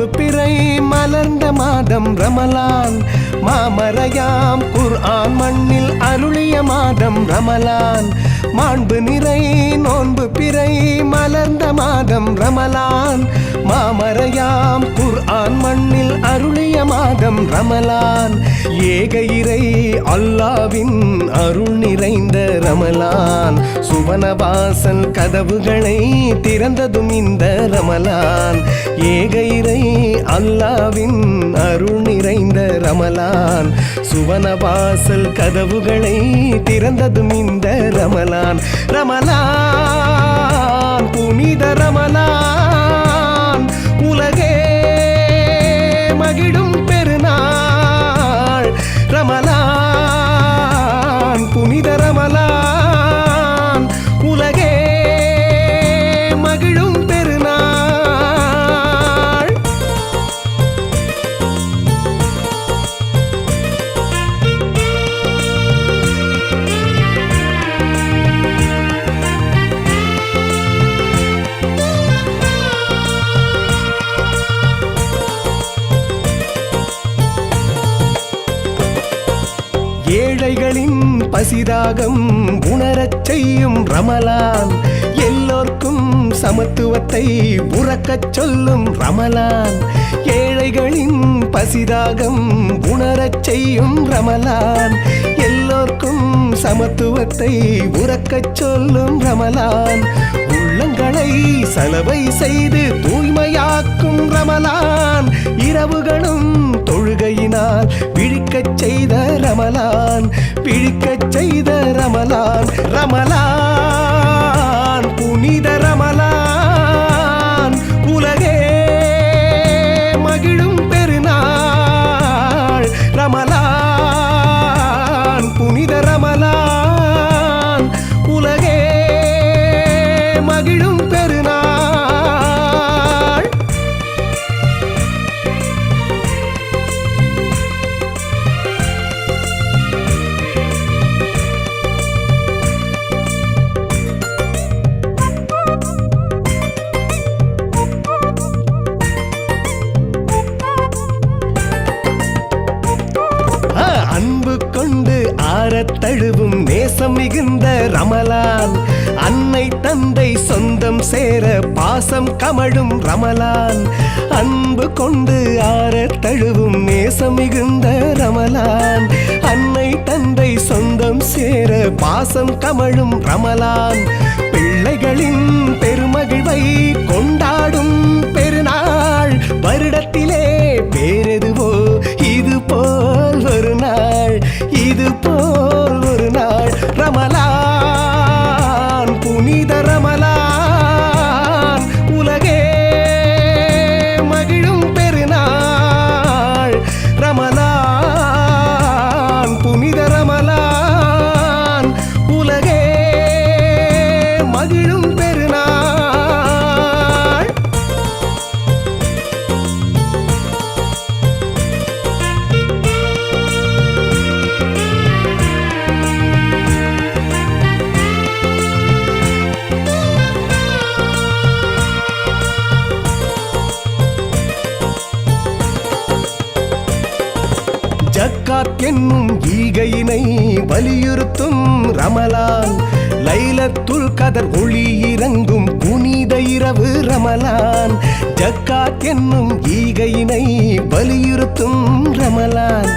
நோன்பு பிறை மலர்ந்த மாதம் ரமலான் மாமறையாம் குர்ஆன் மண்ணில் அருளிய மாதம் ரமலான் மாண்பு நிறை நோன்பு பிறை மலர்ந்த மாதம் ரமலான் மாமறையாம் குர்ஆன் மண்ணில் அருளிய மாதம் ரமலான் ஏக இறை அல்லாவின் அருள் நிறைந்த ரமலான் சுவனவாசல் கதவுகளை திறந்ததும் இந்த ரமலான் ஏக இறை அல்லாவின் அருள் நிறைந்த ரமலான் சுவனவாசல் கதவுகளை திறந்ததும் இந்த ரமலான் ரமலான் புனித ரமலான் உலகே மகிழும் பெருநாள் ரமலான் புனித ரமலான் உலகே மகிழும் பெருநாள். ஏழைகளின் பசிதாகம் உணரச் செய்யும் ரமலான் எல்லோர்க்கும் சமத்துவத்தை உறக்கச் சொல்லும் ரமலான் ஏழைகளின் பசிதாகம் உணரச் செய்யும் ரமலான் எல்லோர்க்கும் சமத்துவத்தை உறக்கச் சொல்லும் ரமலான் உள்ளங்களை சலவை செய்து தூய்மையாக்கும் ரமலான் இரவுகளும் தொழுகையினால் விழிக்கச் செய்த ரமலான் விழிக்கச் செய்த ரமலான் ரமலான் புனித ரமலான் உலகே மகிழும் பெருநாள் ரமலான் புனித ரமலான் உலகே மகிழும் பெருநாள். அன்பு கொண்டு ஆரத் தழுவும் நேசம் மிகுந்த ரமலான் அன்னை தந்தை சொந்தம் சேர பாசம் கமழும் ரமலான் அன்பு கொண்டு ஆரத் தழுவும் நேசம் மிகுந்த ரமலான் அன்னை தந்தை சொந்தம் சேர பாசம் கமழும் ரமலான் பிள்ளைகளின் பெருமகிழ்வை கொண்டாடும் பெருநாள் வருடத்திலே வேறெதுவோ இது போல் ஒரு நாள் இது போல் ஒரு நாள் ரமலான் புனித ரமலான் உலகே மகிழும் பெருநாள் ரமலான் புனித ரமலான் உலகே மகிழும் பெருநாள். ஜக்காத் என்னும் ஈகையினை வலியுறுத்தும் ரமலான் லைலத்துல் கதர் ஒளி இறங்கும் புனித இரவு ரமலான் ஜக்காத் என்னும் ஈகையினை வலியுறுத்தும் ரமலான்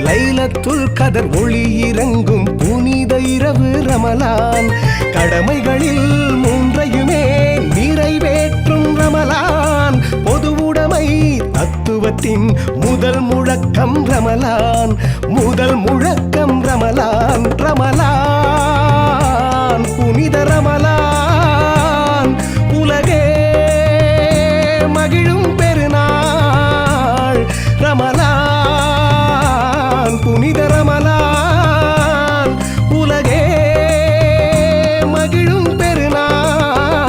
லைலத்துல் கதர் ஒளி இறங்கும் புனித இரவு ரமலான் கடமைகளில் மூன்றையுமே நிறைவேற்றும் ரமலான் பொதுவுடைமை தத்துவத்தின் முதல் முழக்கம் ரமலான் முதல் முழக்கம் ரமலான் ரமலான் புனித ரமலான் உலகே மகிழும் பெருநாள் ரமலான் புனித ரமலான் உலகே மகிழும் பெருநாள்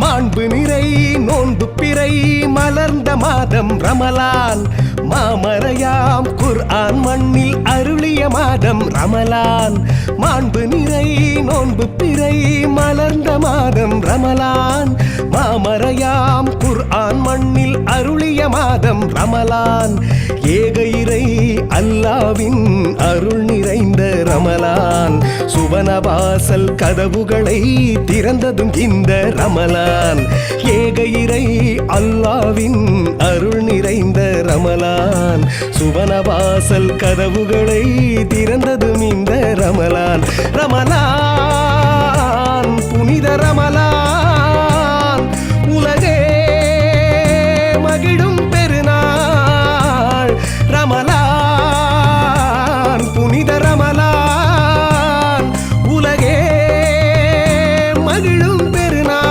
மாண்பு நிறை நோன்பு பிறை மலர்ந்த மாதம் ரமலான் மாமறையாம் குர்ஆன் மண்ணில் அருளிய மாதம் ரமலான் மாண்பு நிறை நோன்பு பிறை மலர்ந்த மாதம் ரமலான் மாமறையாம் குர்ஆன் மண்ணில் அருளிய ரமலான். ஏக இறை அல்லாவின் அருள் நிறைந்த ரமலான். சுவனவாசல் கதவுகளை திறந்ததும் இந்த ரமலான். ஏக இறை அல்லாவின் அருள் நிறைந்த ரமலான். சுவனவாசல் கதவுகளை திறந்ததும் இந்த ரமலான். ரமலான் புனித ரமலான், உலகே மகிழும் பெருநாள். ரமலான் புனித ரமலான், உலகே மகிழும் பெருநாள்.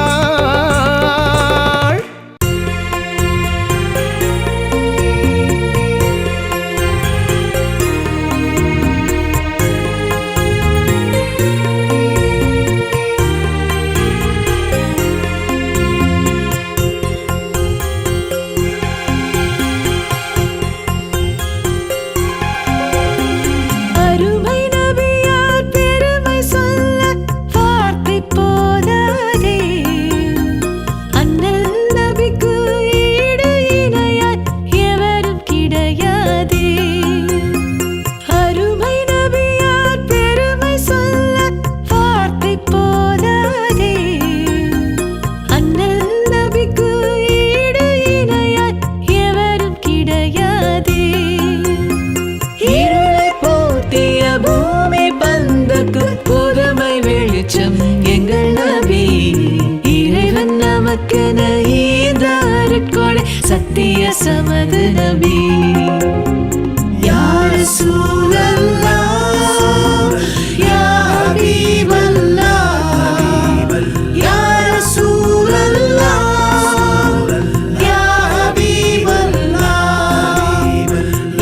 எங்கள் நபி இறைவன் நமக்கென ஈந்தாருட்கொடை சத்திய சமது நபி. யா ரசூலல்லாஹ் யா ஹபீபல்லாஹ், யா ரசூலல்லாஹ் யா ஹபீபல்லாஹ்,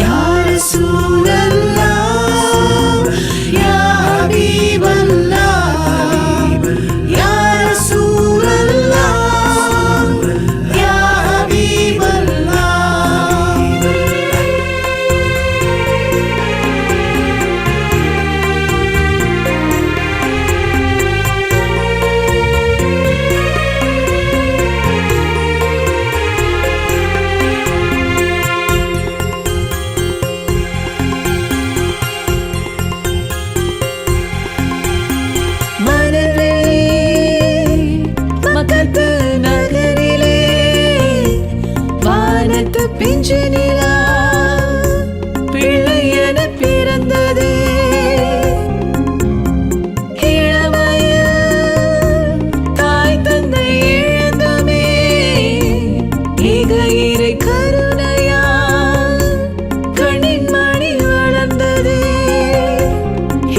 யா ரசூலல்லாஹ் யா ஹபீபல்லாஹ். பிஞ்சு நிலா பிள்ளை என பிறந்ததே, இளமையில் தாய் தந்தை இழந்தமே, ஏக இறை கருணையா கண்ணின் மணி வளர்ந்ததே.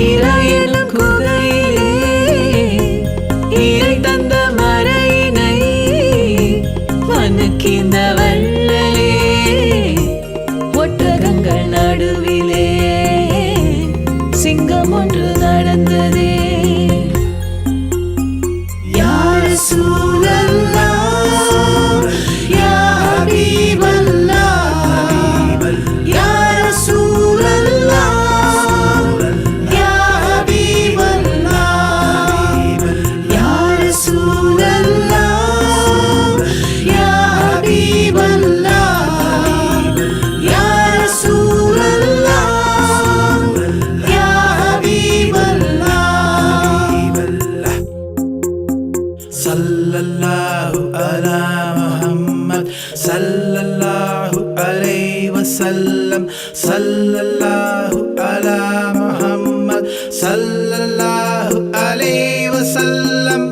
இறையிலும் குகையிலே இறை தந்த மறையினை வனுக்கிந்த வள்ளலே, ஒட்டகங்கள் நடுவிலே சிங்கம் ஒன்று நடந்ததே. யா ரசூலல்லாஹ் யா ஹபீபல்லாஹ், யா ரசூலல்லாஹ் யா ஹபீபல்லாஹ், யா ரசூலல்லாஹ் யா ஹபீபல்லாஹ், யா ரசூலல்லாஹ் யா ஹபீபல்லாஹ். சல்லல்லாஹு அலா முஹம்மத் சல்லல்லாஹு அலைஹி வஸல்லம், சல்லல்லாஹு அலா முஹம்மத் சல்லல்லாஹு அலைஹி வஸல்லம்.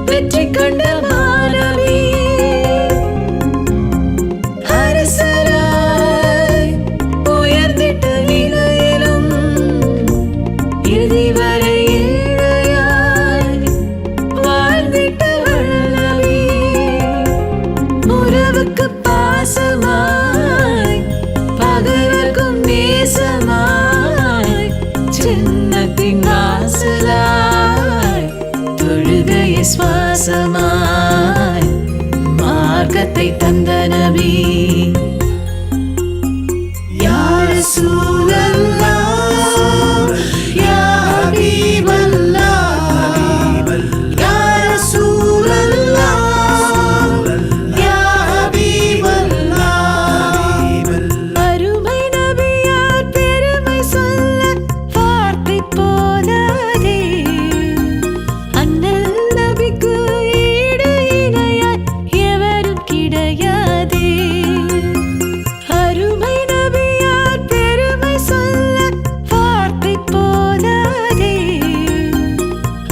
வெற்றி கண்ட மாணவி வசனத்தை தந்த நபி. யா ரசூலல்லாஹ் யா ஹபீபல்லாஹ் யா ரசூலல்லாஹ் யா ஹபீபல்லாஹ். அருமை நபியார் பெருமை சொல்ல வார்த்தை போதாதே. அண்ணல் நபிக்கு ஈடு இணையாய் எவரும் கிடையாதே. அருமை நபியார் பெருமை சொல்ல வார்த்தை போதாதே.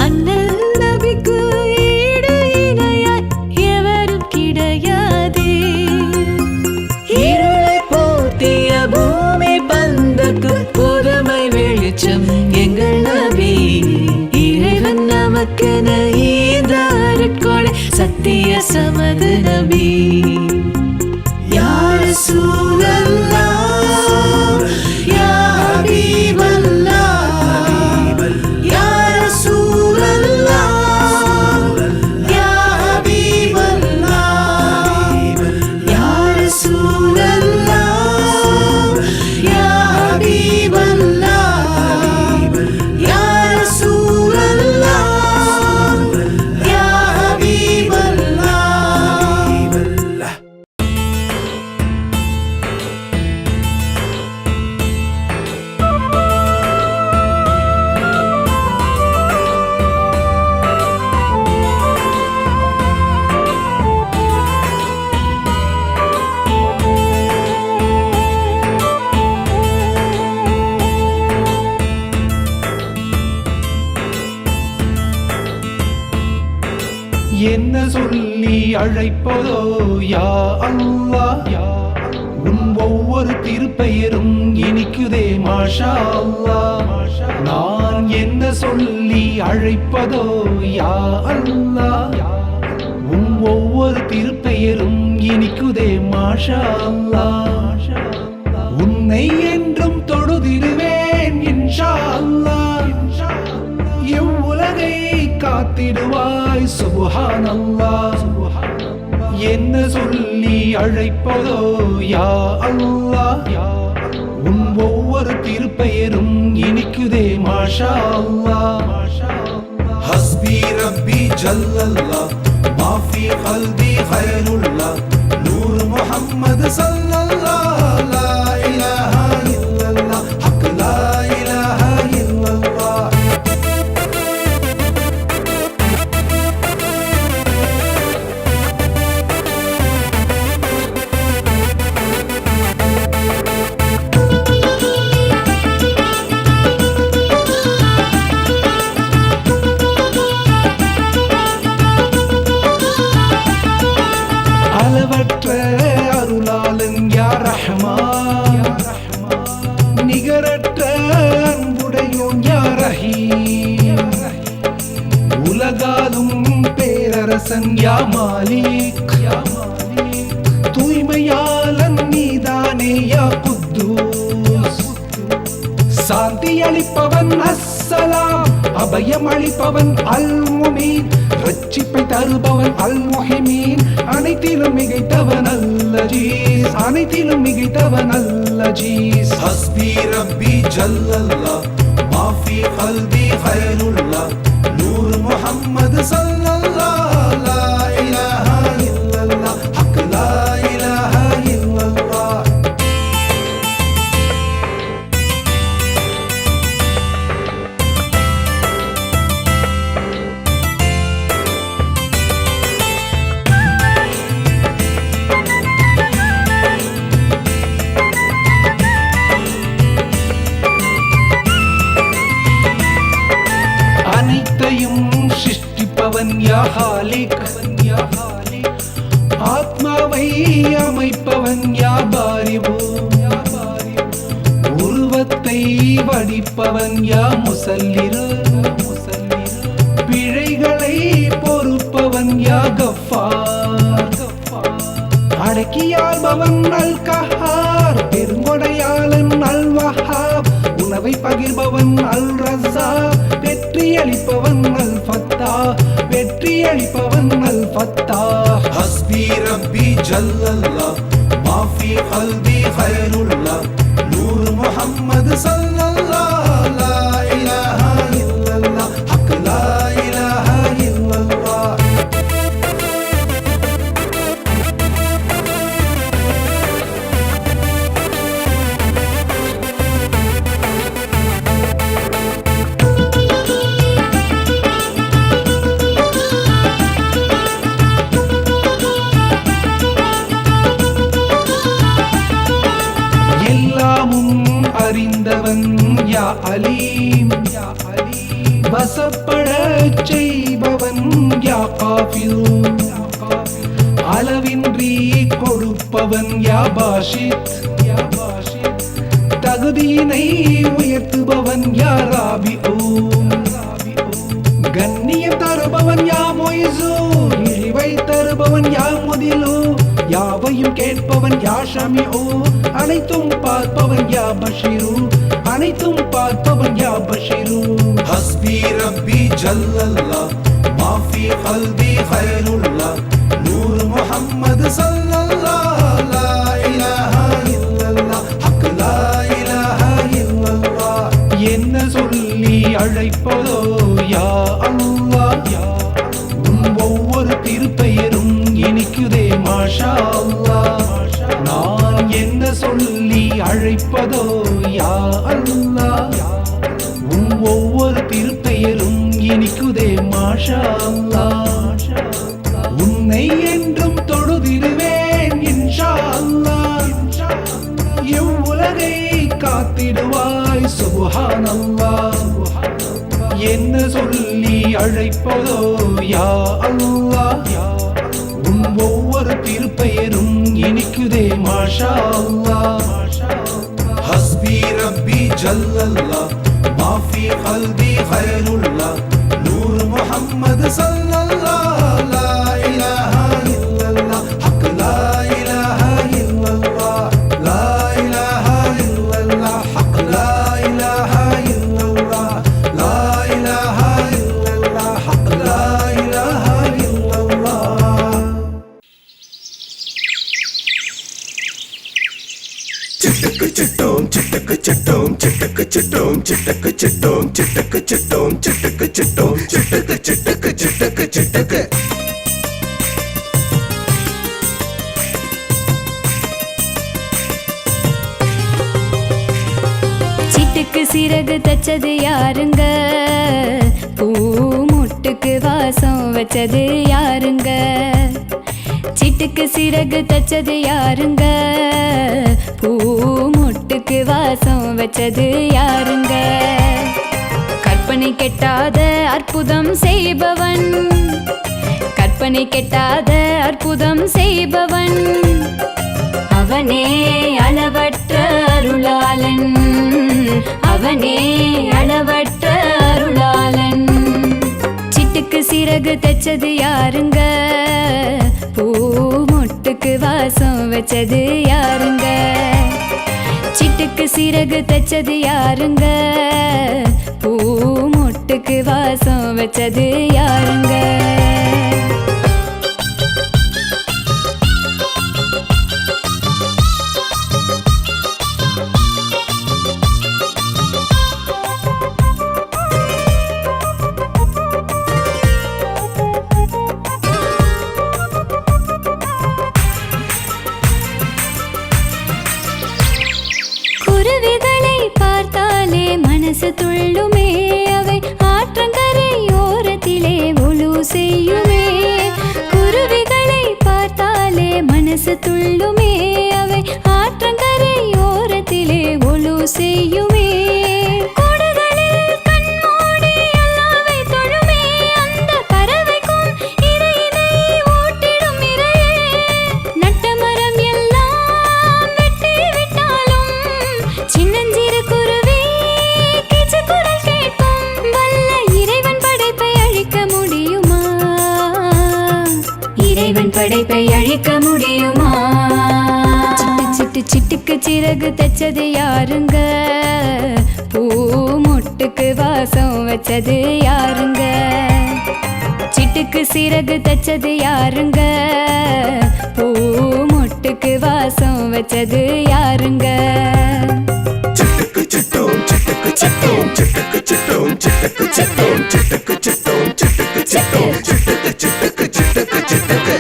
அண்ணல் நபிக்கு ஈடு இணையாய் எவரும் கிடையாதே. இருளை போத்திய பூமி பந்தக்கு புதுமை வெளிச்சம் எங்கள் நபி. இறைவன் நமக்கென ஈந்த அருட்கொடை சத்திய சமது நபி. யா ரசூலல்லாஹ் யா ஹபீபல்லாஹ் யா ரசூலல்லாஹ் யா ஹபீபல்லாஹ் யா ரசூலல்லாஹ் யா ஹபீபல்லாஹ் யா ரசூலல்லாஹ் யா ஹபீபல்லாஹ். என்ன சொல்லி அழைப்பதோ யா அல்லாஹ். உன் ஒவ்வொரு திருப்பெயரும் இனிக்குதே மாஷா அல்லாஹ். நான் என்ன சொல்லி அழைப்பதோ யா அல்லாஹ். உன் ஒவ்வொரு திருப்பெயரும் இனிக்குதே மாஷா அல்லாஹ். உன்னை என்றும் தொழுதிடுவேன் இன்ஷா அல்லாஹ். எவ்வுலகை காத்திடுவாய் சுப்ஹானல்லாஹ். என்ன சொல்லி அழைப்பதோ யா அல்லாஹ். உன் ஒவ்வொரு திருப்பெயரும் இனிக்குதே மாஷா அல்லாஹ். ஹஸ்பி ரப்பி ஜல்லல்லாஹ் மா ஃபீ கல்பி கைருல்லாஹ் நூர் முஹம்மது ஸல்லல்லாஹு லா இலாஹா இல்லல்லாஹ் ஹக் லா இலாஹா இல்லல்லாஹ். அளவற்ற அருளாளன் யா ரஹ்மான். நிகரற்ற அன்புடையோன் யா ரஹீம். உலகாலும் பேரரசன் யா மாலிக். தூய்மையாளன் நீதானே யா குத்தூஸ். சாந்தி அளிப்பவன் அஸ்ஸலாம். அபயம் அளிப்பவன் அல் முமீன். ரட்சிப்பை தருபவன் அல் முஹிமீன். அனைத்திலும் மிகைத்தவன் அல் அஜீஸ். அனைத்திலும் மிகைத்தவன் அல் அஜீஸ். ஹஸ்பி ரப்பி ஜல்லல்லாஹ் மா ஃபீ கல்பி கைருல்லாஹ் நூர் முஹம்மது ஸல்லல்லாஹு லா இலாஹா இல்லல்லாஹ் ஹக் லா இலாஹா இல்லல்லாஹ். அனைத்தையும் சிருஷ்டிப்பவன் யா ஹாலிக். ஆத்மாவை அமைப்பவன் யா பாரிவு. உருவத்தை வடிப்பவன் யா முசல்லிரு. பிழைகளை பொறுப்பவன் யா கஃபார். அடக்கியாள்பவன் அல் கஹார். பெருங்கொடையாளன் அல் வஹாப். உணவை பகிர்பவன் அல் ரஸாக். வெற்றி அளிப்பவன் அல் ஃபத்தா. வெற்றி அளிப்பவன் அல் الفتاح حسبي ربي جل الله ما في قلبي خير الله نور محمد صلى الله لا إله إلا الله حق لا إله إلا الله எல்லாமும் அறிந்தவன் யா அலீம் வசப்படச் செய்பவன் யா காஃபில் அளவின்றி கொடுப்பவன் யா பாஷித் தகுதியினை உயர்த்துபவன் யா ராபிஊ கண்ணியம் தருபவன் யா மொய்சு இழிவை தருபவன் யா முதிலு யாவையும் கேட்பவன் யா ஷமிஊ அனைத்தும் பார்ப்பவன் யா பஷீரு அனைத்தும் பார்ப்பவன் யா பஷீரு حسبي ربي جل الله ما في قلبي خير الله نور محمد صلى الله لا إله إلا الله حق لا إله إلا الله என்ன சொல்லி அழைப்பதோ யா அல்லாஹ் உன் ஒவ்வொரு திருப்பெயரும் இனிக்குதே மாஷா அல்லாஹ் நான் என்ன சொல்லி அழைப்பதோ யா அல்லாஹ் உன் ஒவ்வொரு திருப்பெயரும் இனிக்குதே மாஷா அல்லாஹ் உன்னை என்றும் தொழுதிடுவேன் இன்ஷா அல்லாஹ் இவ்வுலகை காத்திடுவாய் சுப்ஹானல்லாஹ் என்ன சொல்லி அழைப்பதோ யா அல்லாஹ் உன் ஒவ்வொரு திருப்பெயரும் இனிக்குதே மாஷா அல்லாஹ் حسبي ربي جل الله ما في قلبي خير الله نور محمد صلى الله لا إله إلا الله حق لا إله إلا الله لا إله إلا الله حق لا إله إلا الله لا إله إلا الله حق لا إله إلا الله चिटक चिटोम चिटक चिटोम चिटक चिटोम चिटक चिटोम चिटक चिटोम चिटक चिटोम चिटक चिटक चिटक चिटक சிட்டுக்கு சிறகு தச்சது யாருங்க பூ முட்டுக்கு வாசம் வச்சது யாருங்க சிட்டுக்கு சிறகு தச்சது யாருங்க பூ முட்டுக்கு வாசம் வச்சது யாருங்க கற்பனை கெட்டாத அற்புதம் செய்பவன் கற்பனை கெட்டாத அற்புதம் செய்பவன் அவனே அளவற்ற அருளாளன் அவனே அளவற்ற அருளாளன் சிட்டுக்கு சிறகு தச்சது யாருங்க பூ முட்டுக்கு வாசம் வச்சது யாருங்க சிட்டுக்கு சிறகு தச்சது யாருங்க பூ முட்டுக்கு வாசம் வச்சது யாருங்க குருவிகளை பார்த்தாலே மனசு துள்ளுமே அவை ஆற்றங்கரை ஓரத்திலே ஒலு செய்யுமே குருவிகளை பார்த்தாலே மனசு துள்ளுமே அவை ஆற்றங்கரை ஓரத்திலே ஒலு செய்யுமே கோடுகளில் கண்மூடி அல்லாவை தொழுமே அந்த பறவைக்கும் இறையினை ஊட்டிடும் இறையே நட்ட மரம் எல்லாம் வெட்டி விட்டாலும் சின்னஞ்சிறு குருவி கீச்சு குரல் கேட்கும் வல்ல இறைவன் படைப்பை அழிக்க முடியுமா இறைவன் படைப்பை அழிக்க முடியுமா சிட்டு சிட்டுக்கு சிறகு தச்சது யாருங்க பூ முட்டுக்கு வாசம் வச்சது யாருங்க சிட்டு சிட்டுக்கு சிறகு தச்சது யாருங்க? பூ மொட்டுக்கு வாசம் வச்சது யாருங்க? சிட்டுக்கு சிட்டும் சிட்டுக்கு சிட்டும் சிட்டுக்கு சிட்டும் சிட்டுக்கு சிட்டும் சிட்டுக்கு சிட்டும் சிட்டுக்கு சிட்டும் சிட்டுக்கு சிட்டுக்கு சிட்டுக்கு சிட்டுக்கு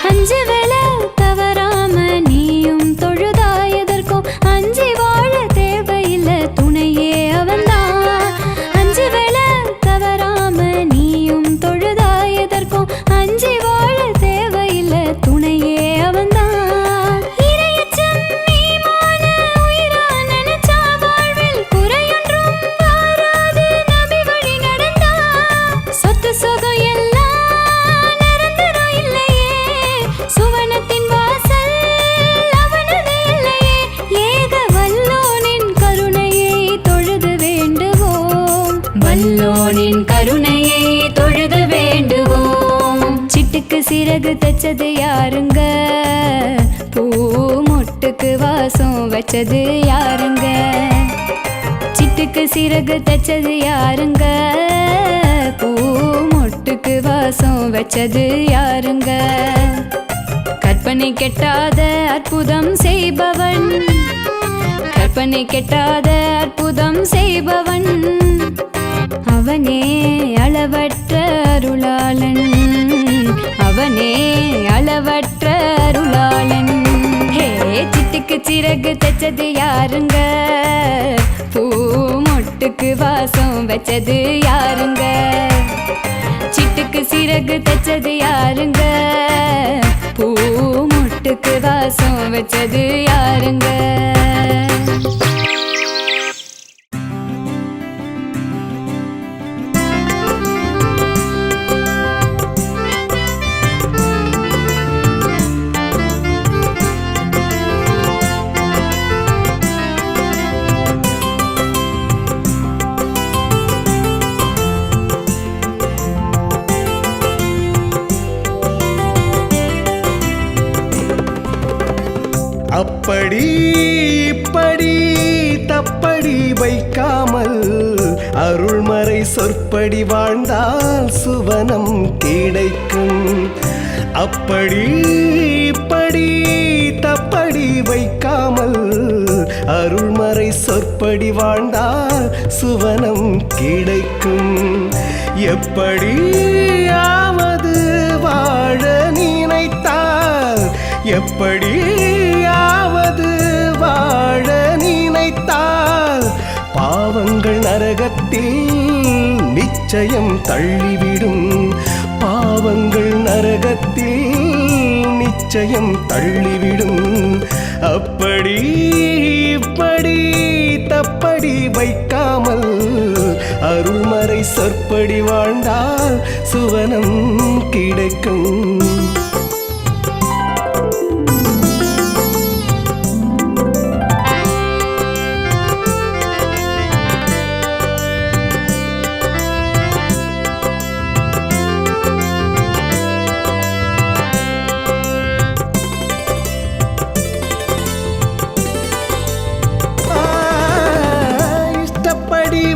அஞ்சு வேளை தவறாம நீயும் தொழுதாயதற்கும் அஞ்சி வாழ தேவையில்லை, துணையே அவன்தான். அஞ்சு வேளை தவறாம நீயும் தொழுதாயதற்கும் அஞ்சி வாழ தேவையில்லை, துணையே அவன்தான். இரையச்சம் ஈமான உயிரா நினைச்சா வாழ்வில் குறையொன்றும் வாராது, நபி வழி நடந்தா. சொத்து சுகம் எல்லாம் நிரந்தரம் இல்லையே, சுவனத்தின் வாசல் அவனது இல்லையே. ஏக வல்லோனின் கருணையை தொழுது வேண்டுவோம், வல்லோனின் கருணையை தொழுது வேண்டுவோம். சிட்டுக்கு சிறகு தச்சது யாருங்க? பூ மொட்டுக்கு வாசம் வச்சது யாருங்க? சிட்டுக்கு சிறகு தச்சது யாருங்க? பூ மொட்டுக்கு வாசம் வச்சது யாருங்க? கற்பனை கெட்டாத அற்புதம் செய்பவன், கற்பனை கெட்டாத அற்புதம் செய்பவன், அவனே அளவற்ற அருளாளன், அவனே அளவற்ற அருளாளன். ஹே, சிட்டுக்கு சிறகு தச்சது யாருங்க? பூ மொட்டுக்கு வாசம் வச்சது யாருங்க? சிட்டுக்கு சிறகு தச்சது யாருங்க? பூ மொட்டுக்கு வாசம் வச்சது யாருங்க? அப்படி இப்படி தப்படி வைக்காமல் அருள்மறை சொற்படி வாழ்ந்தால் சுவனம் கிடைக்கும். அப்படி இப்படி தப்படி வைக்காமல் அருள்மறை சொற்படி வாழ்ந்தால் சுவனம் கிடைக்கும். எப்படியாவது வாழ நினைத்தால், எப்படியாவது வாழ நினைத்தால் பாவங்கள் நரகத்தில் நிச்சயம் தள்ளிவிடும், பாவங்கள் நரகத்தில் நிச்சயம் தள்ளிவிடும். அப்படி இப்படி தப்படி வைக்காமல் அருள்மறை சொற்படி வாழ்ந்தால் சுவனம் கிடைக்கும்.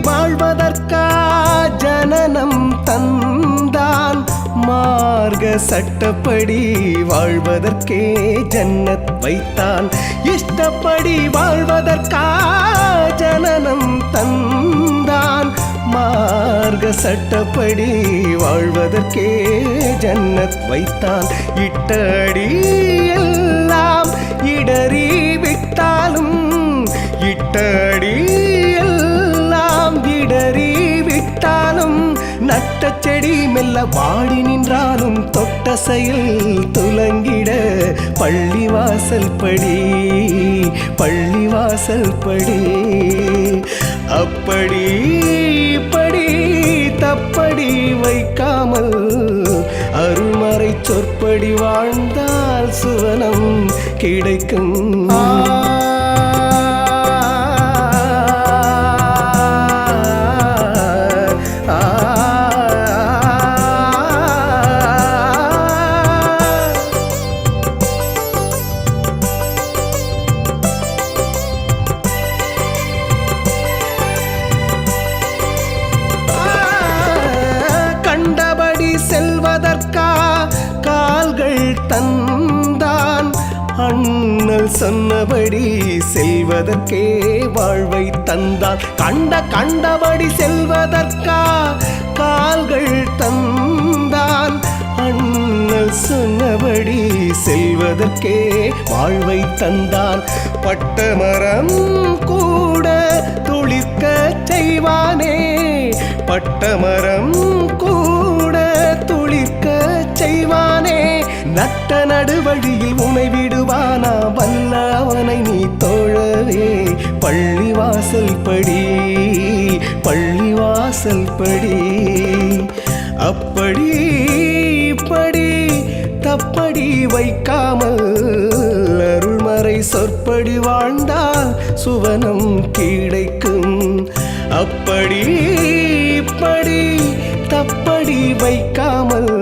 வாழ்வதற்கா ஜனனம் தந்தான், மார்க சட்டப்படி வாழ்வதற்கே ஜன்னத் வைத்தான். இஷ்டப்படி வாழ்வதற்கா ஜனனம் தந்தான், மார்க சட்டப்படி வாழ்வதற்கே ஜன்னத் வைத்தான். இட்டடி எல்லாம் இடறி விட்டாலும், இட்டடி இடறி விட்டாலும், நட்ட செடி மெல்ல வாடி நின்றாலும், தொட்ட செயல் துலங்கிட பள்ளிவாசல் படி, பள்ளிவாசல் படி. அப்படி இப்படி தப்படி வைக்காமல் அருள்மறை சொற்படி வாழ்ந்தால் சுவனம் கிடைக்கும். சொன்னபடி செல்வதற்கே வாழ்வை தந்தால் கண்டபடி செல்வதற்கா கால்கள் தந்தான். அண்ணல் சொன்னபடி செல்வதற்கே வாழ்வை தந்தான். பட்டமரம் கூட துளிர்க்க செய்வானே, பட்டமரம் கூட துளிர்க்க செய்வானே. நட்ட நடுவழியில் உனை விடுவானா, வல்ல அவனை நீ தோழவே. பள்ளிவாசல் படி, பள்ளிவாசல் படி. அப்படி இப்படி தப்படி வைக்காமல் அருள்மறை சொற்படி வாழ்ந்தால் சுவனம் கிடைக்கும். அப்படி இப்படி தப்படி வைக்காமல்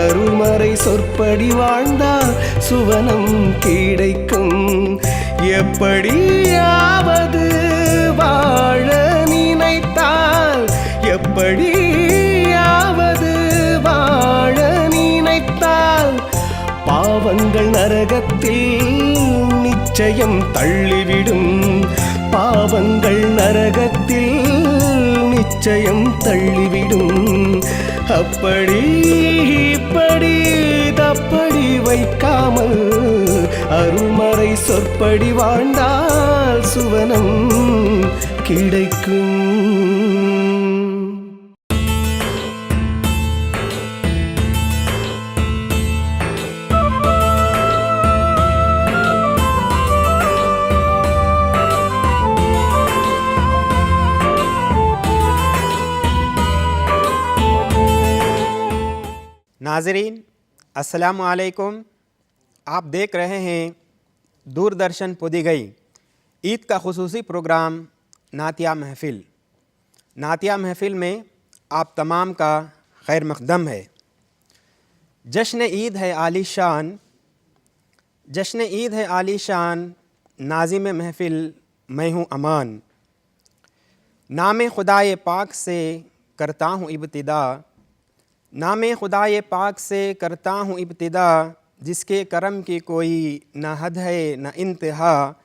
அருள்மறை சொற்படி வாழ்ந்தால் சுவனம் கிடைக்கும். எப்படியாவது வாழ நினைத்தால், எப்படியாவது வாழ நினைத்தால் பாவங்கள் நரகத்தில் நிச்சயம் தள்ளிவிடும். பாவங்கள் நரகத்தில் நிச்சயம் தள்ளிவிடும். அப்படி இப்படி தப்படி வைக்காமல் அருள்மறை சொற்படி வாழ்ந்தால் சுவனம் கிடைக்கும். नाज़रीन अस्सलामु अलैकुम। आप देख रहे हैं दूरदर्शन पुदिगई ईद का खुसूसी प्रोग्राम नातिया महफ़िल। नातिया महफ़िल में आप तमाम का खैर मक़दम है। जश्न ईद है आलीशान, जश्न ईद है आलीशान, नाज़िम महफ़िल मैं हूँ अमान। नाम खुदाए पाक से करता हूँ इब्तिदा, नाम खुदाए पाक से करता हूँ इब्तिदा, जिसके करम की कोई न हद है न इंतहा।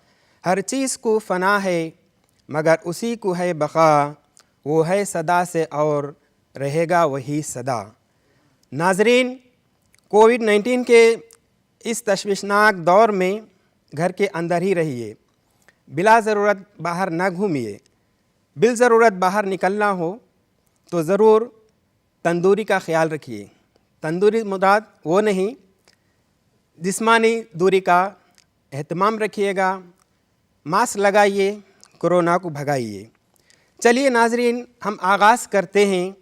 हर चीज़ को फ़ना है मगर उसी को है बक़ा, वो है सदा से और रहेगा वही सदा। नाज़रीन, कोविड-19 के इस तशवीशनाक दौर में घर के अंदर ही रहिए, बिला ज़रूरत बाहर न घूमिए। बिल ज़रूरत बाहर निकलना हो तो ज़रूर तंदूरी का ख़्याल रखिए। तंदूरी मुराद वो नहीं, जिस्मानी दूरी का एहतमाम रखिएगा। मास्क लगाइए, कोरोना को भगाइए। चलिए नाज़रीन, हम आगाज़ करते हैं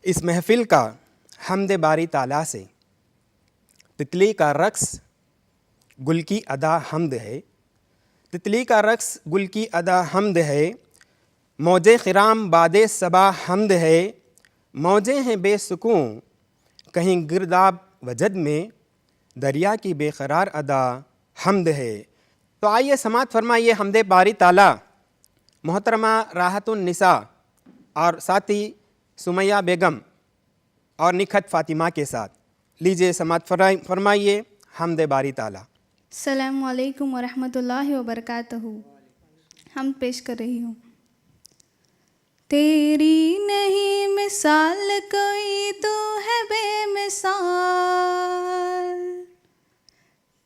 इस महफ़िल का हम्द बारी ताला से। तितली का रक़्स गुल की अदा हम्द है, तितली का रक़्स गुल की अदा हम्द है। मौजे ख़िराम बादे सबा हम्द है, मौजें हैं बेसुकूं कहीं गिरदाब वजद में, दरिया की बेकरार अदा हम्द है। तो आइए समात फरमाइए हम्दे बारी ताला मोहतरमा राहतुन निसा और साथी सुमैया बेगम और निखत फ़ातिमा के साथ। लीजिए समात फरमाइए हम्दे बारी ताला। अस्सलामु अलैकुम वरहमतुल्लाहि वबरकातुहू। हम पेश कर रही हूँ। तेरी नहीं मिसाल कोई, तू है बेमिसाल।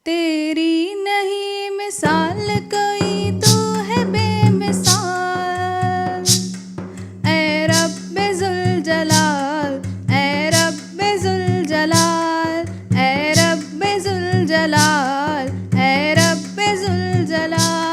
तेरी नहीं मिसाल कोई, तू है बेमिसाल। ऐ रब्बे ज़ुल जलाल, ऐ रब्बे ज़ुल जलाल, ऐ रब्बे ज़ुल जलाल, ऐ रब्बे ज़ुल जलाल।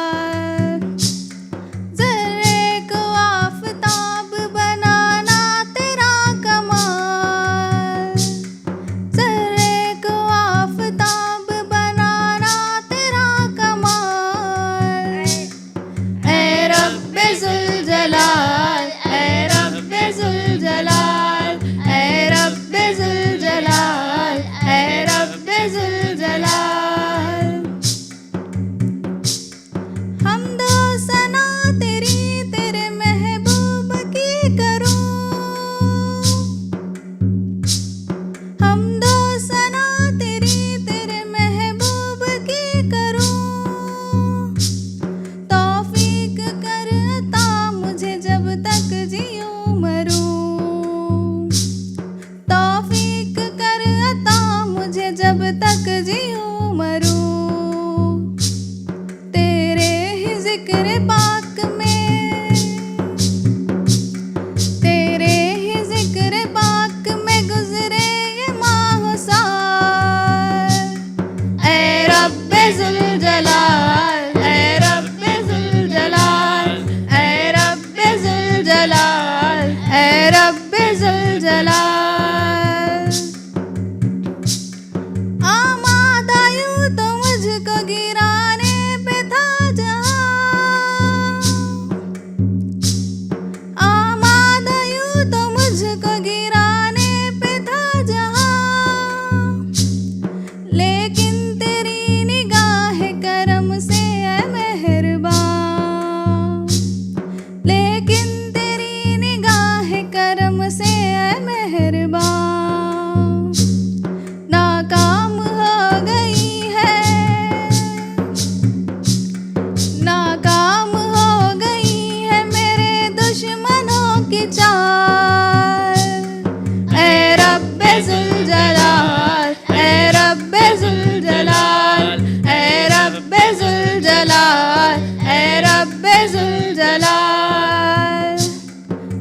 ऐ रब्बे जुल जलाल।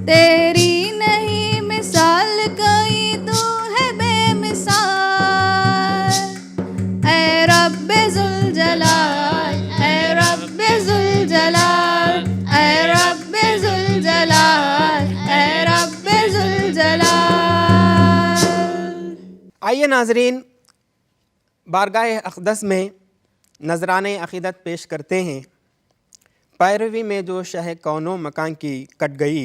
तेरी नहीं मिसाल कोई, तू है बेमिसाल। ऐ रब्बे जुल जलाल, ऐ रब्बे जुल जलाल, ऐ रब्बे जुल जलाल, ऐ रब्बे जुल जलाल। आइए नाजरीन, बारगाह अक़दस में नजराने अक़ीदत पेश करते हैं। पैरवी में जो शह कौनो मकान की कट गई,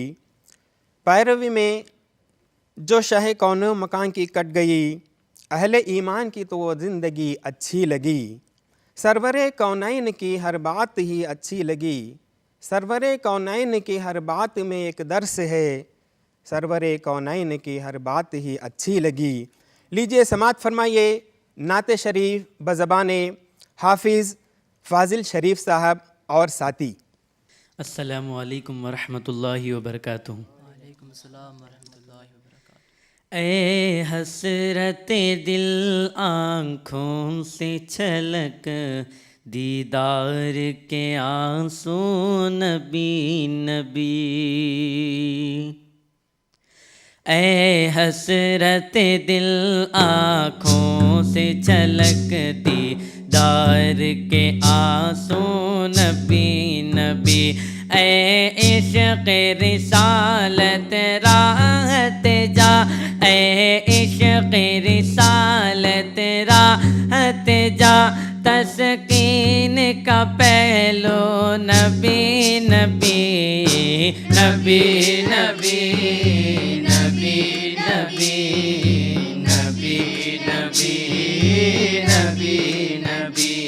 पैरवी में जो शह कौनो मकान की कट गई, अहले ईमान की तो वो ज़िंदगी अच्छी लगी। सरवरे कौनैन की हर बात ही अच्छी लगी, सरवरे कौनैन की हर बात में एक दर्स है, सरवरे कौनैन की हर बात ही अच्छी लगी। लीजिए समात फरमाइए नाते शरीफ बज़बाने हाफिज़ फ़ाज़िल शरीफ साहब और साथी। अस्सलामु अलैकुम वरहमतुल्लाहि वबरकातुहू। ऐ हसरते दिल आँखों से छलक, दीदार के आंसू नबी नबी। ऐ हसरते दिल आँखों से छलक, दीदार के आंसू नबी नबी। ऐ इश्क़ रिसालत राहत जा, ऐ इश्क़ रिसालत राहत जा, तस्कीन का पहलो नबी नबी नबी नबी नबी नबी नबी नबी नबी नबी नबी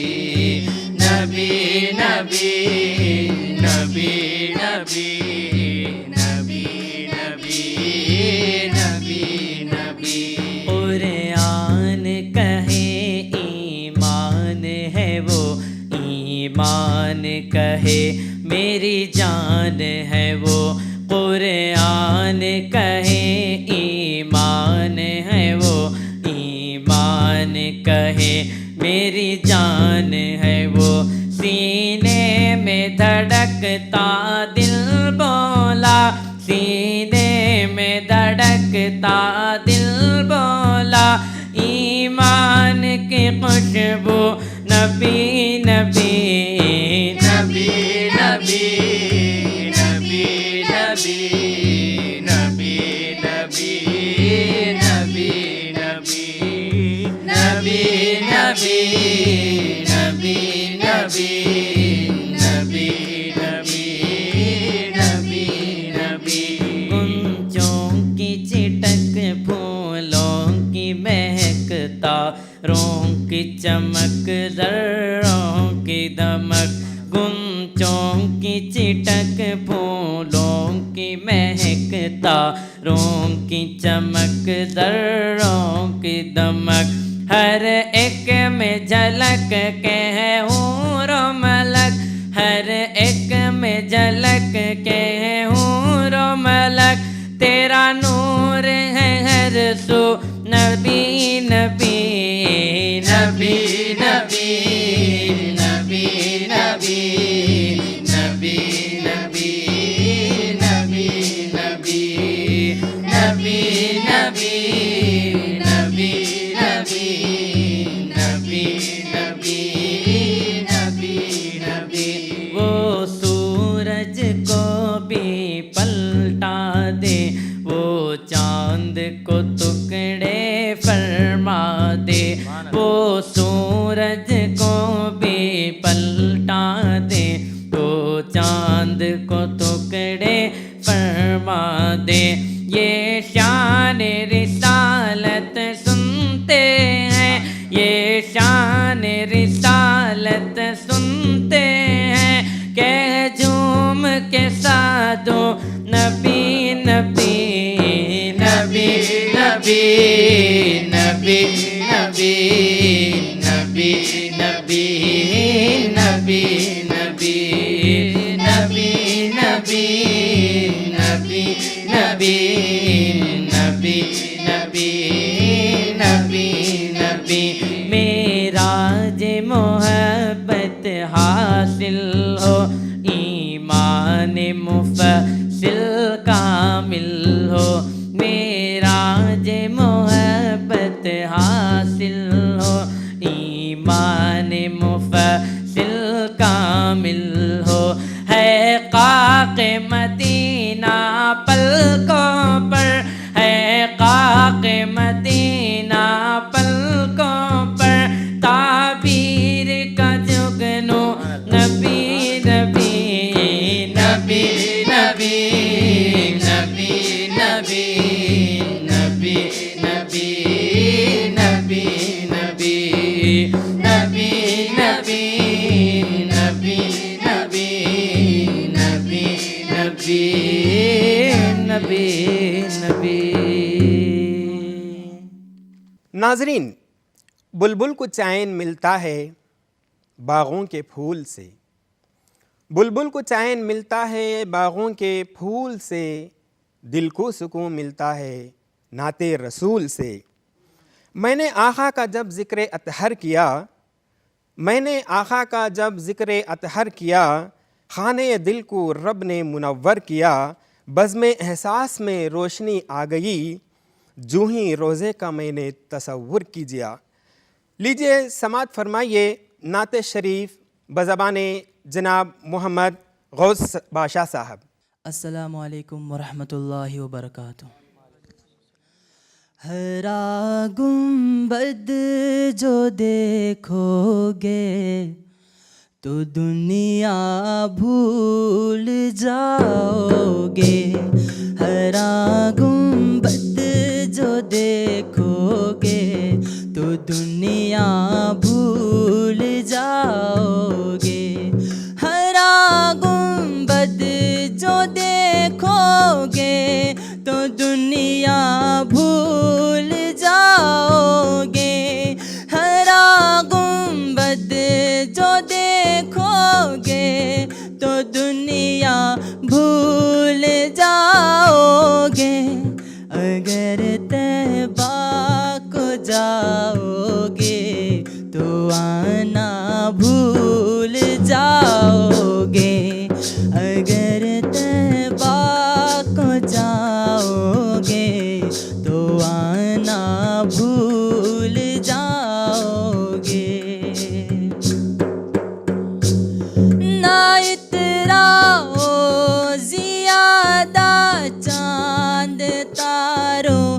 नबी नबी नबी नबी नबी नबी नबी। कुरान कहे ईमान है वो, ईमान कहे मेरी जान है वो। कुरान कहे ईमान है वो, ईमान कहे मेरी जान है वो। सीने में धड़कता दिल बोला, सीने में धड़कता दिल बोला, ईमान की खुशबू नबी नबी नबी नबी नबी नबी नबी नबी नबी नबी नबी नबी नबी नबी नबी नबी नबी नबी। गुंजों की चिटक, फूलों की महक, तारों की चमक, ज़र्रों की दमक। गुंजों की चिटक, फूलों की महक, तारों की चमक, ज़र्रों की दमक। हर एक में झलक के है हूर मलक, हर एक में झलक के है हूर मलक। तेरा नूर है हर सू नबी नबी नबी नबी नबी नबी नबी नबी नबी नबी नबी नबी नबी नबी नबी नबी नबी नबी। वो सूरज को भी पलटा दे, वो चांद को टुकड़े फरमा दे। वो सूरज को भी पलटा दे, वो चांद को टुकड़े फरमा दे। ये शान रिसालत सुनते हैं, ये शान रिसालत सुनते हैं। कह झूम के साधो नबी नबी नबी नबी नबी नबी नबी नबी नबी नबी नबी नबी नबी नबी ईमान मुफस्सिल कामिल हो, मेराज मोहब्बत हासिल हो। ईमान मुफस्सिल कामिल हो, है काक़े मदीना पलकों पर, है काक़े मदीना पलकों पर, ताबीर का जुगनू नबी नबी नबी नबी नबी नबी नबी नबी नबी नबी नबी नबी नबी नबी नबी नबी नबी नबी। नाजरीन, बुलबुल को चैन मिलता है बागों के फूल से, बुलबुल को चैन मिलता है बागों के फूल से, दिल को सुकून मिलता है नाते रसूल से। मैंने आका का जब ज़िक्र अतहर किया, मैंने आका का जब ज़िक्र अतहर किया, खाने दिल को रब ने मुनव्वर किया, बज़्म एहसास में रोशनी आ गई, जूं ही रोज़े का मैंने तसव्वुर कीजिए। लीजिए समात फरमाइए नाते शरीफ बज़बाने जनाब मोहम्मद गौस बादशाह साहब। अस्सलामु अलैकुम वरहमतुल्लाहि वबरकातुहू। हरा गुंबद जो देखोगे तो दुनिया भूल जाओगे। हरा गुंबद जो देखोगे तो दुनिया भूल जाओगे। हरा गुंबद जो देखोगे तो दुनिया भूल जाओगे। हरा गुंबद जो देखोगे तो दुनिया भूल जाओगे। अगर तैबा को जाओगे तो आना भूल जाओगे। अगर तैबा को जाओगे तो आना भूल जाओगे। ना इतराओ ज़ियादा चांद तारों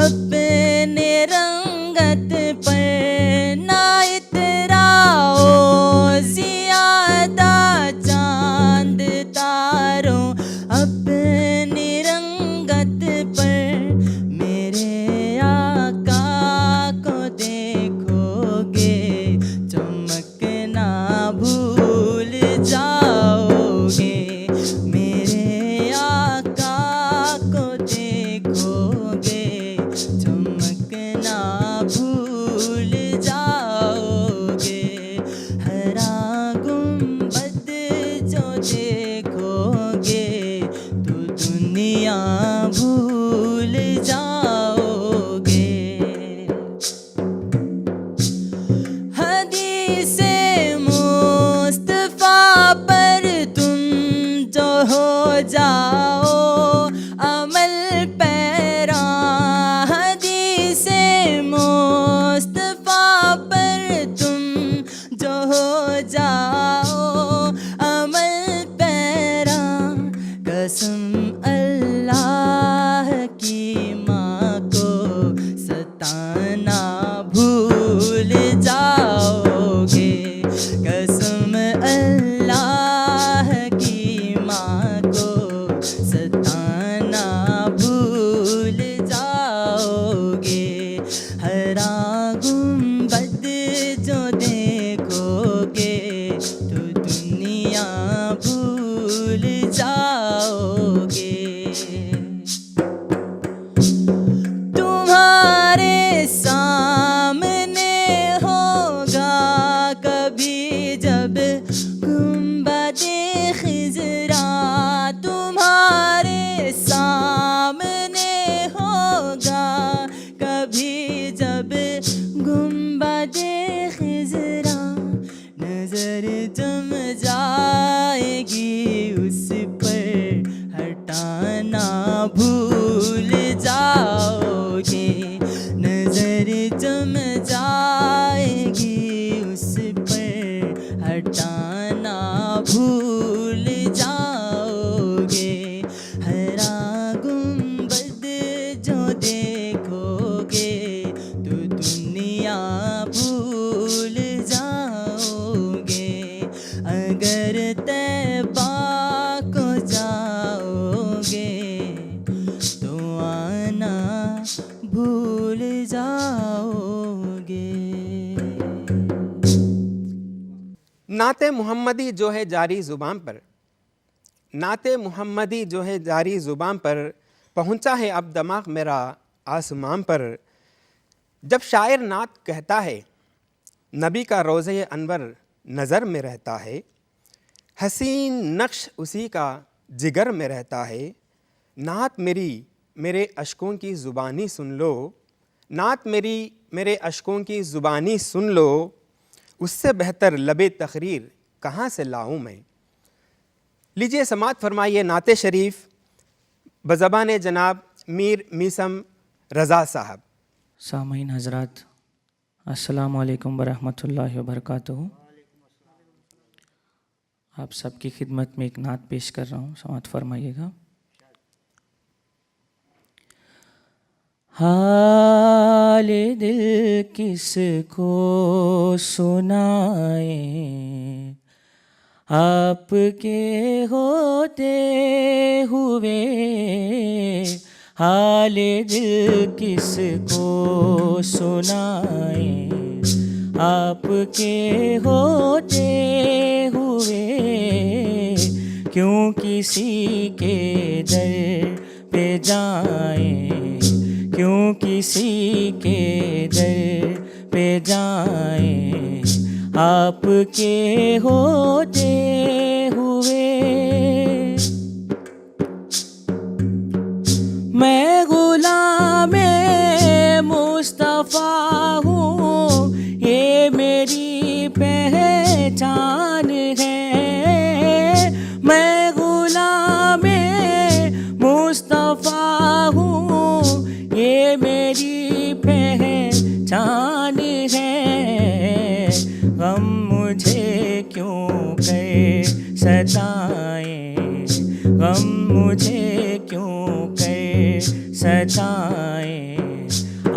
अपने रंगत पर। ना इतराओ ज़ियादा चांद तारों अपनी रंगत पर। मेरे आका को देखोगे चमकना भूल जाओगे। मेरे आका को देखोगे चमकना भूल जाओगे। हरा गुंबद जो देखोगे तो दुनिया भूल जाओगे। हदीसे मुस्तफा पर तुम जो हो जाओ अमल पैरा। हदीसे मुस्तफा पर तुम जो हो जाओ अमल पैरा। नाते मुहम्मदी जो है जारी ज़ुबान पर, नाते मुहम्मदी जो है जारी ज़ुबान पर, पहुँचा है अब दिमाग मेरा आसमान पर। जब शायर नात कहता है, नबी का रोज़े अनवर नज़र में रहता है, हसीन नक्श उसी का जिगर में रहता है। नात मेरी मेरे अशकों की ज़ुबानी सुन लो, नात मेरी मेरे अशकों की ज़ुबानी सुन लो, उससे बेहतर लबे तकरीर कहाँ से लाऊं मैं। लीजिए समात फरमाइए नाते शरीफ बज़बान जनाब मीर मीसम रज़ा साहब। सामीन हज़रात, अस्सलामु अलैकुम वरहमतुल्लाहि वबरकातुहू। आप सबकी खिदमत में एक नात पेश कर रहा हूँ, समात फरमाइएगा। हाले दिल किसको सुनाए, आपके होते हुए। हाले दिल किसको सुनाए, आपके होते हुए। क्यों किसी के दर पे जाएं, क्यों किसी के दर पे जाएं, आपके होते हुए। मैं गुलामे मुस्तफ़ा हूँ, ये मेरी पहचान है। मैं गुलामे मुस्तफ़ा हूँ, ये मेरी पहचान है। गम मुझे क्यों कर सताएं, गम मुझे क्यों कर सताएं,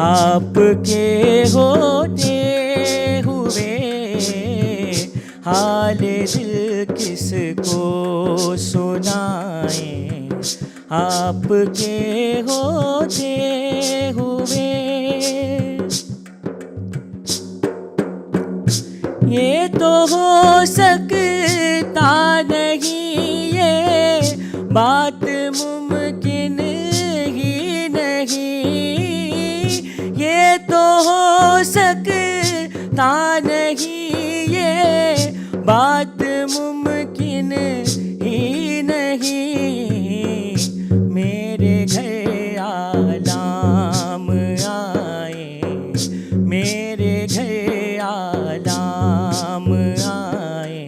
आपके होते हुए। हाले दिल किसको सुनाएं, आपके होते हुए। ये तो हो सकता नहीं, ये बात मुमकिन ही नहीं। ये तो हो सकता नहीं, ये बात मुमकिन ही नहीं। मेरे घर आलाम आए, मेरे घर आलाम आए,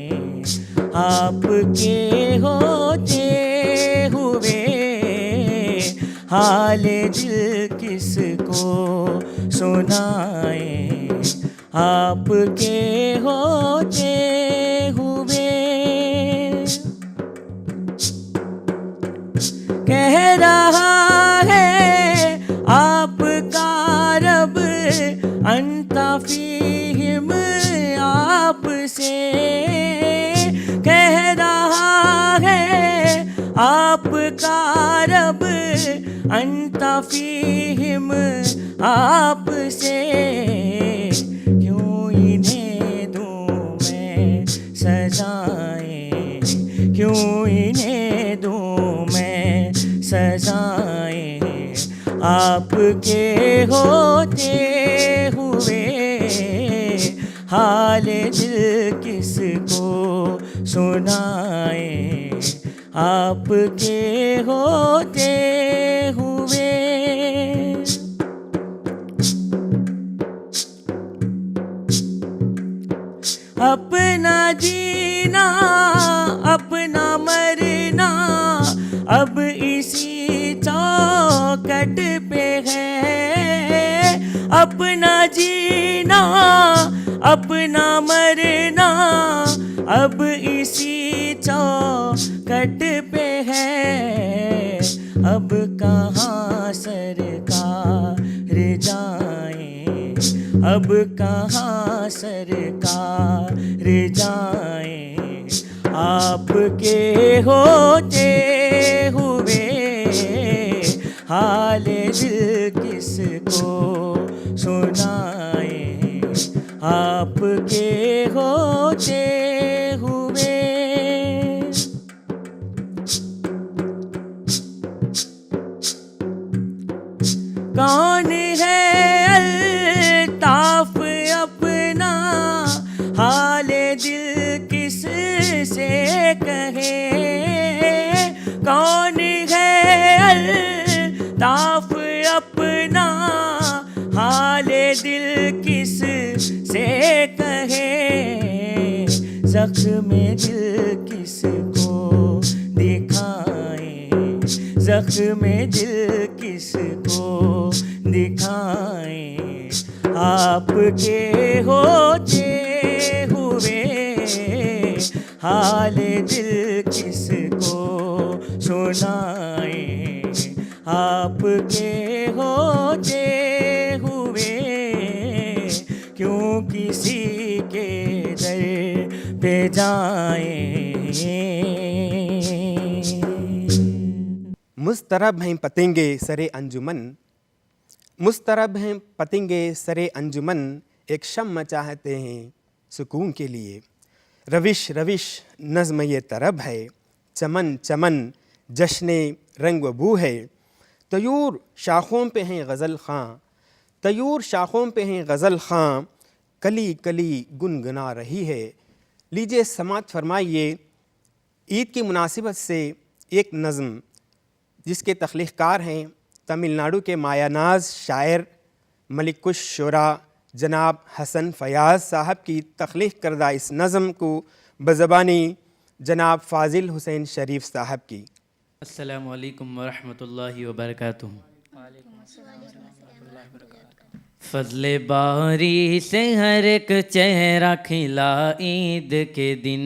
आपके होते हुए। हाले दिल किसको सुनाए, आपके होते हुए। कह रहा है आपका रब अंता फीहिम आपसे। कह रहा है आपका रब अंता फीहिम आपसे। क्यों इन्हें दूं मैं सजाएं, क्यों इन्हें दूं मैं सजाएं, आपके होते हुए। हाले दिल किसको सुनाएं, आपके होते हुए। अपना जीना अपना मरना अब इसी चौखट पे है। अपना जीना अपना मरना अब इसी चौखट पे है। अब कहाँ सरकार जाएं, अब कहाँ सरकार जाएं, आपके होते हुए। हाले दिल किसको सुनाएं, आपके होते कौन है अल्ताफ अपना हाले दिल किस से कहे, कौन है अल्ताफ अपना हाले दिल किस से कहे, ज़ख्म दिल किसको दिखाएं, ज़ख्म दिल किसको दिखाएं, आपके होते हुए हाल दिल किसको सुनाएं, आपके होते हुए क्यों किसी के दर पे जाएं। मुस्तरब हैं पतंगे सरे अंजुमन, मुस्तरब हैं पतंगे सरे अंजुमन, एक शम्म चाहते हैं सुकून के लिए। रविश रविश नज़्म ये तरब है, चमन चमन जश्ने रंग व बू है। तयूर शाखों पे हैं गज़ल ख़ां, तयूर शाखों पे हैं गज़ल ख़ां, कली कली गुनगुना रही है। लीजिए समात फरमाइए ईद की मुनासिबत से एक नज़्म जिसके तख्लीक़कार हैं तमिलनाडु के मायानाज शायर मलिकुश शुरा जनाब हसन फयाज़ साहब की तख्लीक़ करदा इस नज़्म को बज़बानी जनाब फ़ाज़िल हुसैन शरीफ साहब की। अस्सलामु अलैकुम वरहमतुल्लाहि वबरकातुहू। फज़ले बारी से हर एक चेहरा खिला ईद के दिन,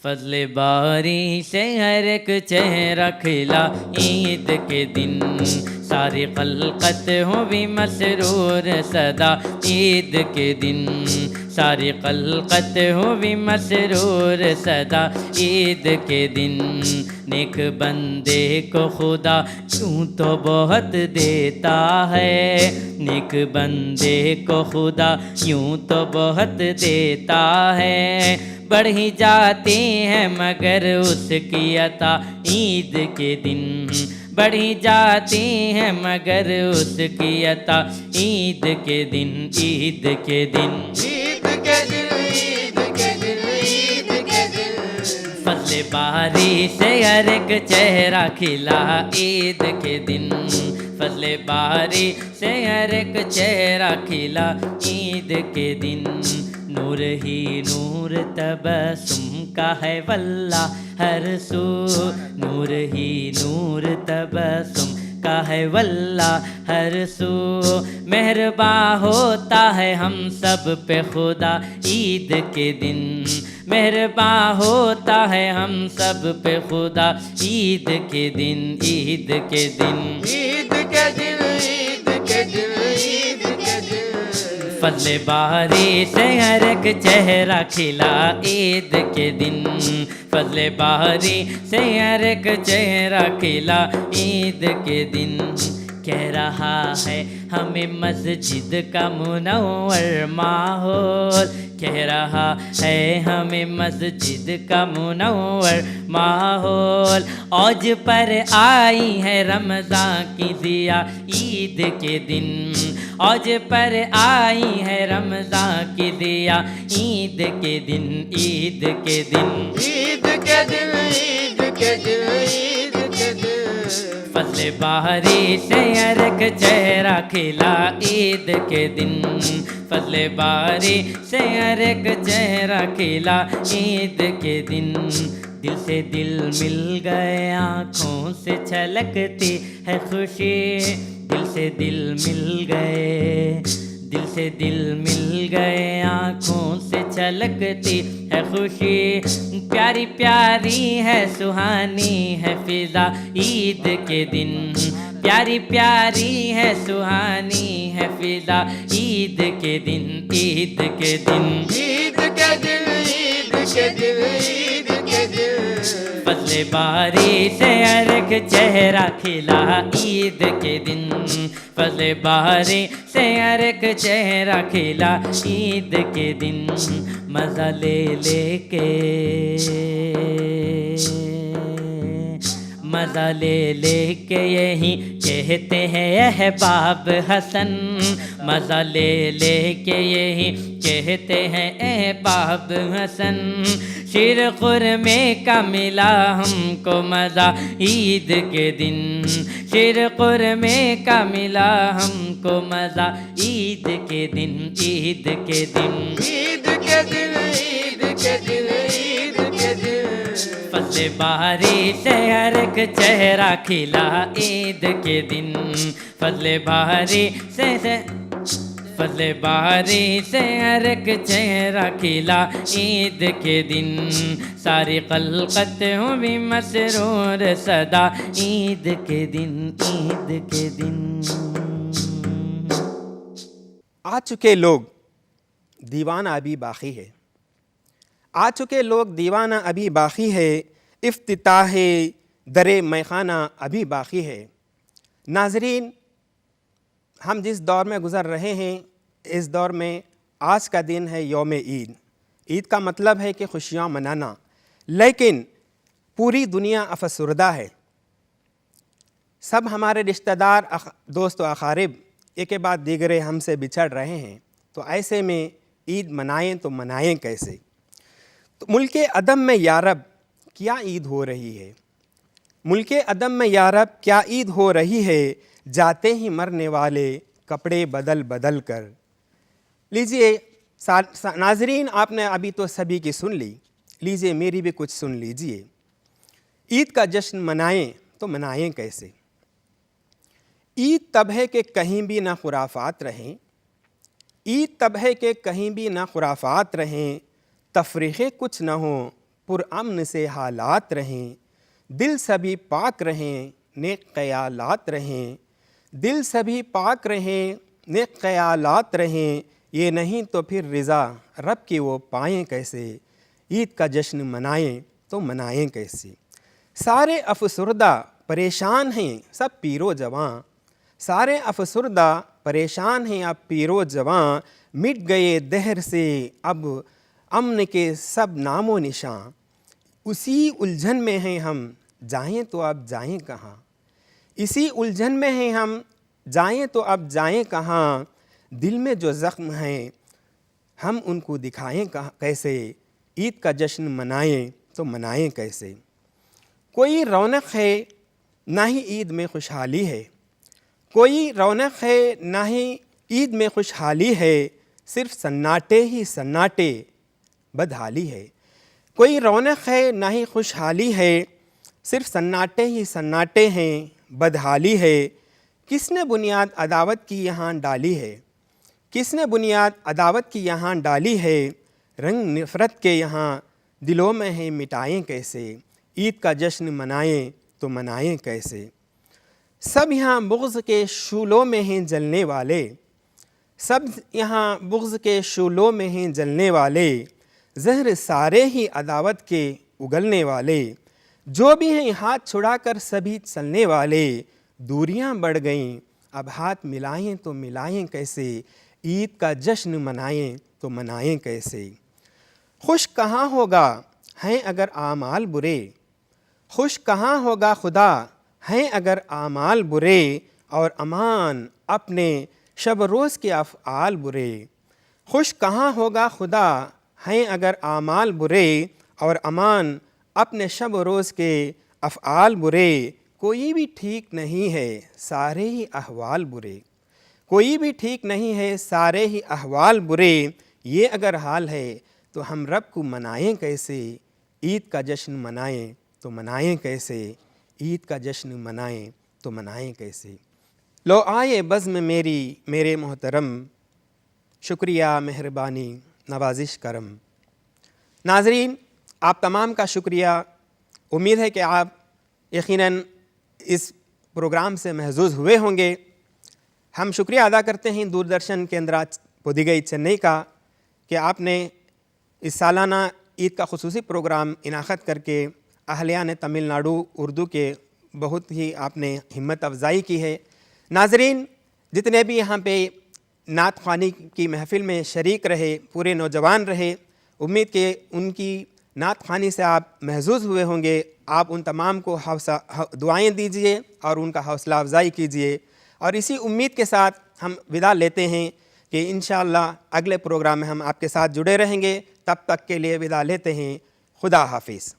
फज़ले बारी से हर एक चेहरा खिला ईद के दिन, सारी खल्क़त हो भी मसरूर सदा ईद के दिन, सारी खल्क़त हो भी मसरूर सदा ईद के दिन। नेक बंदे को खुदा यूँ तो बहुत देता है, नेक बंदे को खुदा यूँ तो बहुत देता है, बढ़ ही जाती है मगर उसकी अता ईद के दिन, बढ़ी जाती है मगर उसकी अता ईद के दिन, ईद के दिन, ईद के दिन, ईद के दिन, ईद के दिन। फज़ले बारी से हर एक चेहरा खिला ईद के दिन, फज़ले बारी से हर एक चेहरा खिला ईद के दिन। नूर ही नूर तबस्सुम का है वल्ला हर सू, नूर ही नूर तबस्सुम का है वल्ला हर सू, मेहरबान होता है हम सब पे खुदा ईद के दिन, मेहरबान होता है हम सब पे खुदा ईद के दिन, ईद के दिन, ईद के दिन, ईद के दिन, ईद के दिन। फज़ले बारी से हर एक चेहरा खिला ईद के दिन, फज़ले बारी से हर एक चेहरा खिला ईद के दिन। कह रहा है हमें मस्जिद का मुनव्वर माहौल, कह रहा है हमें मस्जिद का मुनव्वर माहौल, औज पर आई है रमज़ान की ज़िया ईद के दिन, औज पर आई है रमज़ान की ज़िया ईद के दिन, ईद के दिन, ईद के दिन, ईद के दिन, ईद के दिन। फज़ले बारी से हर एक चेहरा खिला ईद के दिन, फज़ले बारी से हर एक चेहरा खिला ईद के दिन। दिल से दिल मिल गए आँखों से छलकती है खुशी, दिल से दिल मिल गए, दिल से दिल मिल गए आँखों से छलकती है खुशी, प्यारी प्यारी है सुहानी है फिज़ा ईद के दिन, प्यारी प्यारी है सुहानी है फिज़ा ईद के दिन, ईद के दिन, ईद के दिन, ईद के दिन, ईद के दिन। फज़ले बारी से हर एक चेहरा खिला ईद के दिन, फज़ले बारी से हर एक चेहरा खिला ईद के दिन। मज़ा ले लेके मज़ा ले ले के यही कहते हैं अहबाब हसन, मज़ा ले ले के यही कहते हैं अहबाब हसन। शिर खुरमे का मिला हमको मज़ा ईद के दिन, शिर खुरमे का मिला हमको मज़ा ईद के दिन, ईद के दिन, ईद के दिन, ईद के दिन, ईद के दिन। फजले बारी से हर एक चेहरा खिला ईद के दिन, फजले बारी से फजले बारी से हर एक चेहरा खिला ईद के दिन। सारी खल्क़त हूँ भी मसरूर सदा ईद के दिन, ईद के दिन। आ चुके लोग दीवाना अभी बाकी है, आ चुके लोग दीवाना अभी बाकी है, इफ्तिताह दरे मैखाना अभी बाकी है। नाज़रीन, हम जिस दौर में गुज़र रहे हैं, इस दौर में आज का दिन है यौम ईद। ईद का मतलब है कि खुशियाँ मनाना, लेकिन पूरी दुनिया अफसरदा है। सब हमारे रिश्तेदार, दोस्त व अकारिब एक के बाद दीगरे हमसे बिछड़ रहे हैं, तो ऐसे में ईद मनाएं तो मनाएं कैसे? तो मुल्क अदम में यारब क्या ईद हो रही है, मुल्क अदम में यारब क्या ईद हो रही है, जाते ही मरने वाले कपड़े बदल बदल कर। लीजिए नाजरीन, आपने अभी तो सभी की सुन ली, लीजिए मेरी भी कुछ सुन लीजिए। ईद का जश्न मनाएं तो मनाएं कैसे? ईद तब है कि कहीं भी ना खुराफात रहें, ईद तब है कि कहीं भी ना खुराफात रहें, तफरीक़े कुछ न हो पुरअमन से हालात रहें, दिल सभी पाक रहें नेक ख़यालात रहें, दिल सभी पाक रहें नेक ख़यालात रहें, ये नहीं तो फिर रज़ा रब की वो पाएँ कैसे? ईद का जश्न मनाएं तो मनाएं कैसे? सारे अफसरदा परेशान हैं सब पीरो जवां, सारे अफसरदा परेशान हैं अब पीरो जवां, मिट गए दहर से अब अमन के सब नामो निशान। उसी उलझन में हैं हम, जाएं तो अब जाएं कहाँ? इसी उलझन में हैं हम, जाएं तो अब जाएं कहाँ? दिल में जो ज़ख्म हैं हम उनको दिखाएं कैसे? ईद का जश्न मनाएं तो मनाएं कैसे? कोई रौनक है ना ही ईद में खुशहाली है, कोई रौनक है ना ही ईद में खुशहाली है, सिर्फ सन्नाटे ही सन्नाटे बदहाली है। कोई रौनक है ना ही खुशहाली है, सिर्फ सन्नाटे ही सन्नाटे हैं बदहाली है। किसने बुनियाद अदावत की यहाँ डाली है, किसने बुनियाद अदावत की यहाँ डाली है, रंग नफ़रत के यहाँ दिलों में है मिटाएं कैसे? ईद का जश्न मनाएं तो मनाएं कैसे? सब यहाँ बुग़्ज़ के शूलों में हैं जलने वाले, सब यहाँ बुग़्ज़ के शूलों में हैं जलने वाले, ज़हर सारे ही अदावत के उगलने वाले, जो भी हैं हाथ छुड़ाकर सभी चलने वाले, दूरियां बढ़ गईं अब हाथ मिलाएं तो मिलाएं कैसे? ईद का जश्न मनाएं तो मनाएं कैसे? खुश कहाँ होगा हैं अगर आमाल बुरे, खुश कहाँ होगा खुदा हैं अगर आमाल बुरे, और अमान अपने शब रोज़ के अफ़आल बुरे। खुश कहाँ होगा खुदा हैं अगर आमाल बुरे, और अमान अपने शब रोज़ के अफ़आल बुरे। कोई भी ठीक नहीं है सारे ही अहवाल बुरे, कोई भी ठीक नहीं है सारे ही अहवाल बुरे। ये अगर हाल है तो हम रब को मनाएं कैसे? ईद का जश्न मनाएं तो मनाएं कैसे? ईद का जश्न मनाएं तो मनाएं कैसे? लो आए बज़्म मेरी मेरे मोहतरम, शुक्रिया मेहरबानी नवाजिश करम। नाज़रीन, आप तमाम का शुक्रिया। उम्मीद है कि आप यकीनन इस प्रोग्राम से महजूज़ हुए होंगे। हम शुक्रिया अदा करते हैं दूरदर्शन केंद्र पोदिगई चेन्नई का कि आपने इस सालाना ईद का खुसूसी प्रोग्राम इनाक़त करके अहलियान तमिलनाडु उर्दू के बहुत ही आपने हिम्मत अफजाई की है। नाज़रीन, जितने भी यहाँ पे नात ख़्वानी की महफ़िल में शरीक रहे, पूरे नौजवान रहे, उम्मीद के उनकी नात ख़ानी से आप महजूज़ हुए होंगे, आप उन तमाम को दुआएं दीजिए और उनका हौसला अफजाई कीजिए। और इसी उम्मीद के साथ हम विदा लेते हैं कि इंशाअल्लाह अगले प्रोग्राम में हम आपके साथ जुड़े रहेंगे। तब तक के लिए विदा लेते हैं। खुदा हाफिज़।